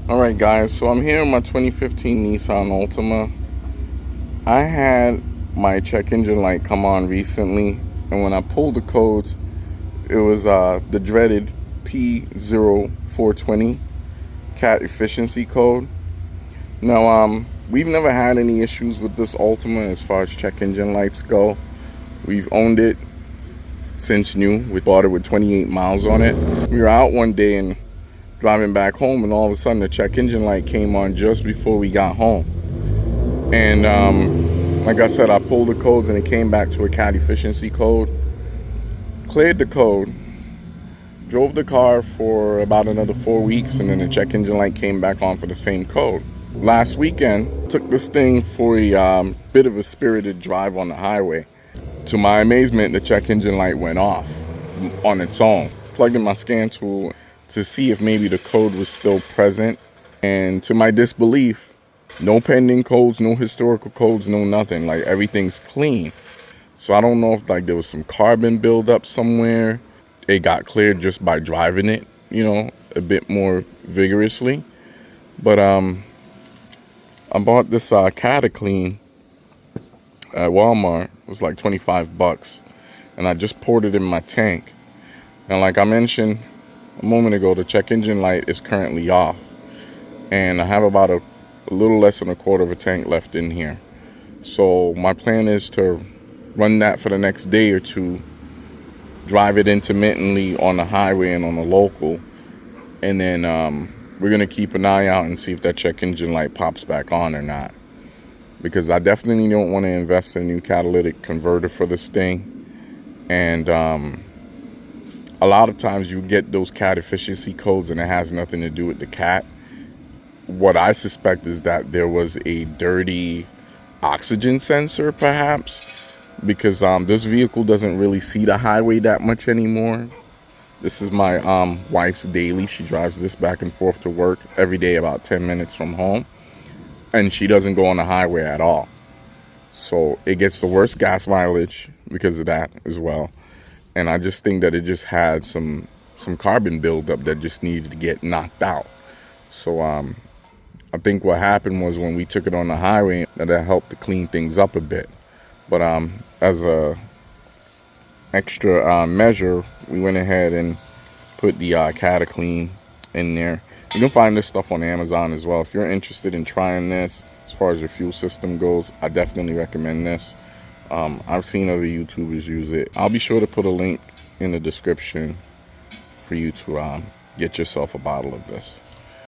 Alright guys, so I'm here in my 2015 Nissan Altima. I had my check engine light come on recently, and when I pulled the codes, it was the dreaded P0420 cat efficiency code. Now, we've never had any issues with this Altima as far as check engine lights go. We've owned it since new. We bought it with 28 miles on it. We were out one day and driving back home, and all of a sudden the check engine light came on just before we got home. And like I said, I pulled the codes and it came back to a cat efficiency code. Cleared the code, drove the car for about another 4 weeks, and then the check engine light came back on for the same code. Last weekend, took this thing for a bit of a spirited drive on the highway. To my amazement, the check engine light went off on its own. Plugged in my scan tool to see if maybe the code was still present, and to my disbelief, no pending codes, no historical codes, no nothing. Like, everything's clean. So I don't know if like there was some carbon buildup somewhere. It got cleared just by driving it, a bit more vigorously. But I bought this Cataclean at Walmart. It was like $25, and I just poured it in my tank. And like I mentioned a moment ago, the check engine light is currently off, and I have about a little less than a quarter of a tank left in here. So my plan is to run that for the next day or two, drive it intermittently on the highway and on the local, and then we're gonna keep an eye out and see if that check engine light pops back on or not, because I definitely don't want to invest in a new catalytic converter for this thing. And a lot of times you get those cat efficiency codes and it has nothing to do with the cat. What I suspect is that there was a dirty oxygen sensor, perhaps, because this vehicle doesn't really see the highway that much anymore. This is my wife's daily. She drives this back and forth to work every day, about 10 minutes from home, and she doesn't go on the highway at all. So it gets the worst gas mileage because of that as well. And I just think that it just had some carbon buildup that just needed to get knocked out. So I think what happened was, when we took it on the highway, that helped to clean things up a bit. But as a extra measure, we went ahead and put the Cataclean in there. You can find this stuff on Amazon as well. If you're interested in trying this, as far as your fuel system goes, I definitely recommend this. I've seen other YouTubers use it. I'll be sure to put a link in the description for you to get yourself a bottle of this.